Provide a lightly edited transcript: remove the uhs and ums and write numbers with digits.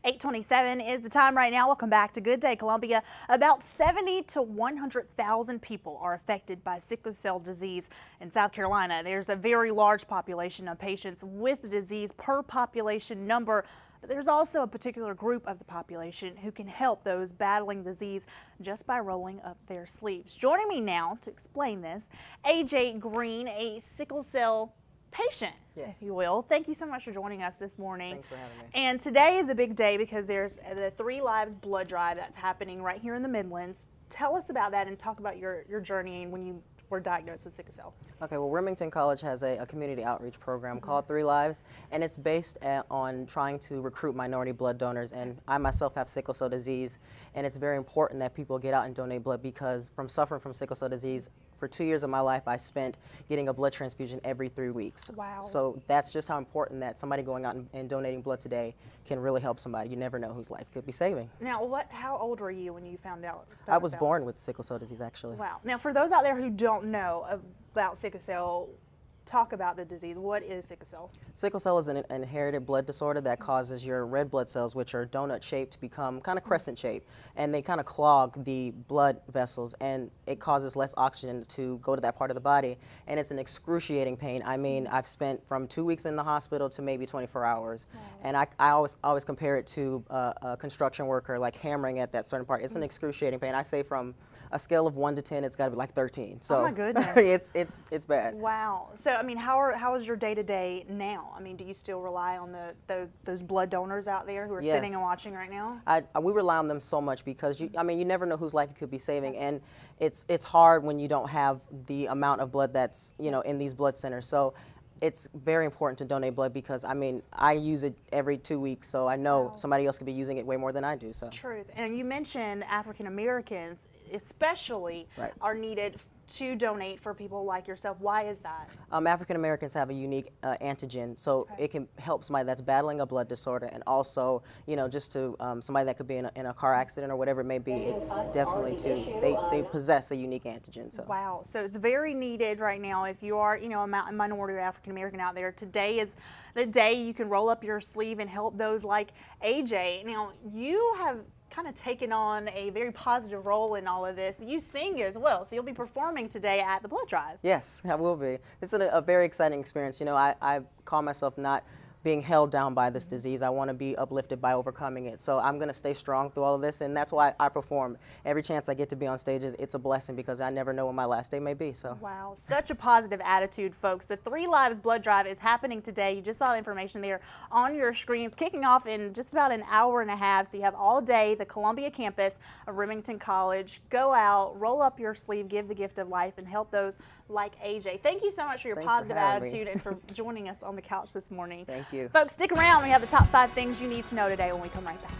8:27 is the time right now. Welcome back to Good Day Columbia. About 70 to 100,000 people are affected by sickle cell disease in South Carolina. There's a very large population of patients with the disease per population number. But there's also a particular group of the population who can help those battling disease just by rolling up their sleeves. Joining me now to explain this, AJ Green, a sickle cell patient, if you will. Thank you so much for joining us this morning. Thanks for having me. And today is a big day because there's the 3 Lives blood drive that's happening right here in the Midlands. Tell us about that and talk about your journey and when you were diagnosed with sickle cell. Okay, well, Remington College has a community outreach program called 3 Lives, and it's based on trying to recruit minority blood donors. And I myself have sickle cell disease, and it's very important that people get out and donate blood because from suffering from sickle cell disease, for 2 years of my life, I spent getting a blood transfusion every 3 weeks. Wow. So that's just how important that somebody going out and donating blood today can really help somebody. You never know whose life could be saving. Now, how old were you when you found out? I was born with sickle cell disease, actually. Wow. Now, for those out there who don't know about sickle cell, talk about the disease. What is sickle cell? Sickle cell is an inherited blood disorder that causes your red blood cells, which are donut shaped, to become kind of crescent shaped, and they kind of clog the blood vessels, and it causes less oxygen to go to that part of the body, and it's an excruciating pain. I mean, I've spent from 2 weeks in the hospital to maybe 24 hours, and I always compare it to a construction worker like hammering at that certain part. It's an excruciating pain. I say from a scale of 1 to 10, it's got to be like 13. So oh my goodness. it's bad. Wow. So I mean, how is your day-to-day now? I mean, do you still rely on those blood donors out there who are sitting and watching right now? We rely on them so much because you never know whose life you could be saving, and it's hard when you don't have the amount of blood that's in these blood centers. So it's very important to donate blood because I use it every 2 weeks, so I know somebody else could be using it way more than I do. So truth. And you mentioned African Americans especially are needed to donate for people like yourself. Why is that? African Americans have a unique antigen, so it can help somebody that's battling a blood disorder, and also just to somebody that could be in a car accident or whatever it may be. It's definitely they possess a unique antigen. So wow, so it's very needed right now. If you are a minority or African American out there, today is the day you can roll up your sleeve and help those like AJ. Now you have kind of taken on a very positive role in all of this. You sing as well, so you'll be performing today at the blood drive. Yes, I will be. It's a very exciting experience. I call myself not being held down by this disease. I want to be uplifted by overcoming it. So I'm going to stay strong through all of this, and that's why I perform. Every chance I get to be on stage, it's a blessing because I never know when my last day may be. So wow, such a positive attitude, folks. The 3 Lives blood drive is happening today. You just saw the information there on your screens, kicking off in just about an hour and a half. So you have all day, the Columbia campus of Remington College. Go out, roll up your sleeve, give the gift of life, and help those like AJ. Thank you so much for your positive attitude and for joining us on the couch this morning. Thank you. Folks, stick around. We have the top 5 things you need to know today when we come right back.